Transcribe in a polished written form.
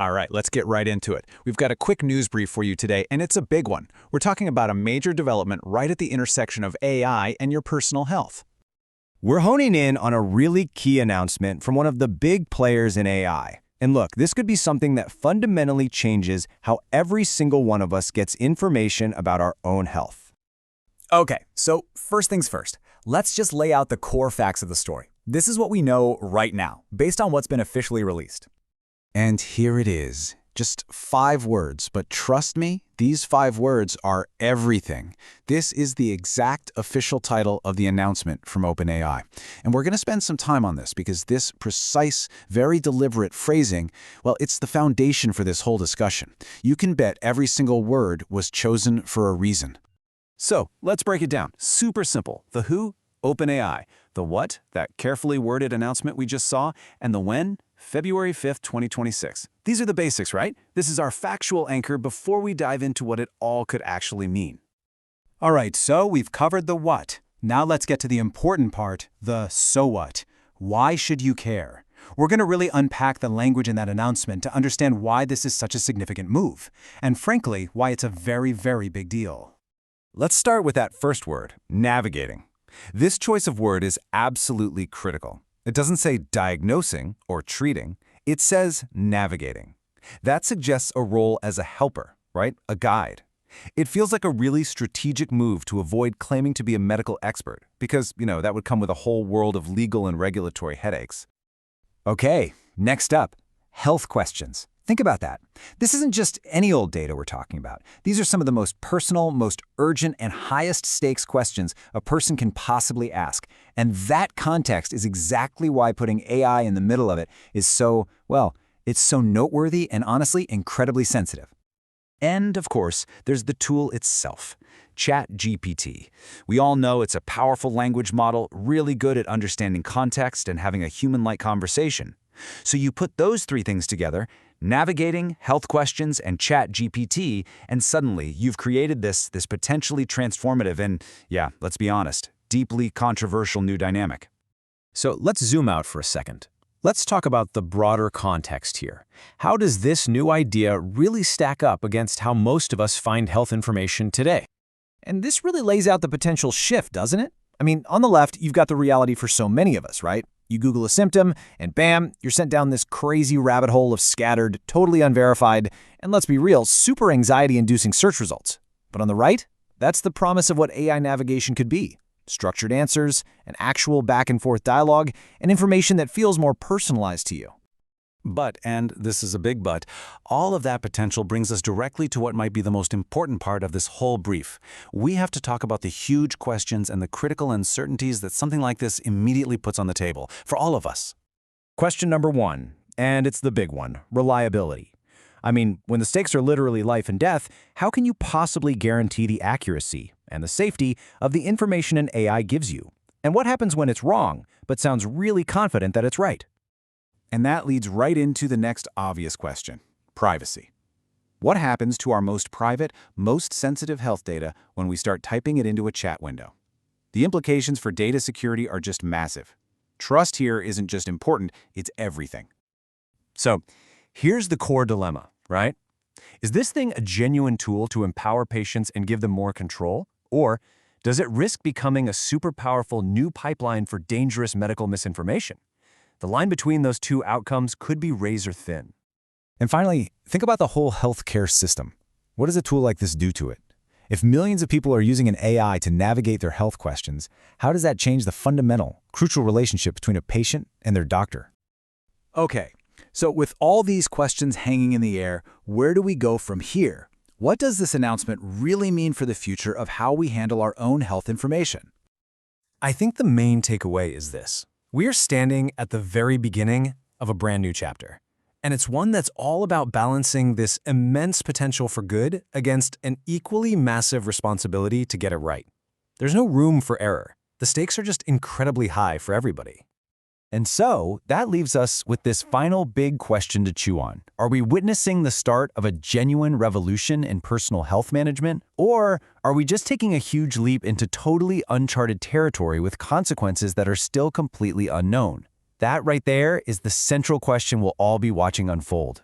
All right, let's get right into it. We've got a quick news brief for you today, and it's a big one. We're talking about a major development right at the intersection of AI and your personal health. We're honing in on a really key announcement from one of the big players in AI. And look, this could be something that fundamentally changes how every single one of us gets information about our own health. Okay, so first things first, let's just lay out the core facts of the story. This is what we know right now, based on what's been officially released. And here it is. Just 5 words, but trust me, these 5 words are everything. This is the exact official title of the announcement from OpenAI. And we're going to spend some time on this because this precise, very deliberate phrasing, well, it's the foundation for this whole discussion. You can bet every single word was chosen for a reason. So let's break it down. Super simple. The who, OpenAI. The what, that carefully worded announcement we just saw. And the when, February 5th, 2026. These are the basics, right? This is our factual anchor before we dive into what it all could actually mean. All right, so we've covered the what. Now let's get to the important part, the so what. Why should you care? We're going to really unpack the language in that announcement to understand why this is such a significant move, and frankly, why it's a very, very big deal. Let's start with that first word, navigating. This choice of word is absolutely critical. It doesn't say diagnosing or treating, it says navigating. That suggests a role as a helper, right? A guide. It feels like a really strategic move to avoid claiming to be a medical expert because, that would come with a whole world of legal and regulatory headaches. Okay, next up, health questions. Think about that. This isn't just any old data we're talking about. These are some of the most personal, most urgent, and highest stakes questions a person can possibly ask. And that context is exactly why putting AI in the middle of it is so, well, it's so noteworthy and honestly incredibly sensitive. And, of course, there's the tool itself, ChatGPT. We all know it's a powerful language model, really good at understanding context and having a human-like conversation. So you put those 3 things together, navigating, health questions, and ChatGPT, and suddenly you've created this potentially transformative and, yeah, let's be honest, deeply controversial new dynamic. So let's zoom out for a second. Let's talk about the broader context here. How does this new idea really stack up against how most of us find health information today? And this really lays out the potential shift, doesn't it? I mean, on the left, you've got the reality for so many of us, right? You Google a symptom, and bam, you're sent down this crazy rabbit hole of scattered, totally unverified, and let's be real, super anxiety-inducing search results. But on the right, that's the promise of what AI navigation could be. Structured answers, an actual back-and-forth dialogue, and information that feels more personalized to you. But, and this is a big but, all of that potential brings us directly to what might be the most important part of this whole brief. We have to talk about the huge questions and the critical uncertainties that something like this immediately puts on the table, for all of us. Question number 1, and it's the big one, reliability. I mean, when the stakes are literally life and death, how can you possibly guarantee the accuracy and the safety of the information an AI gives you? And what happens when it's wrong, but sounds really confident that it's right? And that leads right into the next obvious question, privacy. What happens to our most private, most sensitive health data when we start typing it into a chat window? The implications for data security are just massive. Trust here isn't just important, it's everything. So, here's the core dilemma, right? Is this thing a genuine tool to empower patients and give them more control? Or does it risk becoming a super powerful new pipeline for dangerous medical misinformation? The line between those two outcomes could be razor thin. And finally, think about the whole healthcare system. What does a tool like this do to it? If millions of people are using an AI to navigate their health questions, how does that change the fundamental, crucial relationship between a patient and their doctor? Okay, so with all these questions hanging in the air, where do we go from here? What does this announcement really mean for the future of how we handle our own health information? I think the main takeaway is this. We're standing at the very beginning of a brand new chapter, and it's one that's all about balancing this immense potential for good against an equally massive responsibility to get it right. There's no room for error. The stakes are just incredibly high for everybody. And so, that leaves us with this final big question to chew on. Are we witnessing the start of a genuine revolution in personal health management? Or are we just taking a huge leap into totally uncharted territory with consequences that are still completely unknown? That right there is the central question we'll all be watching unfold.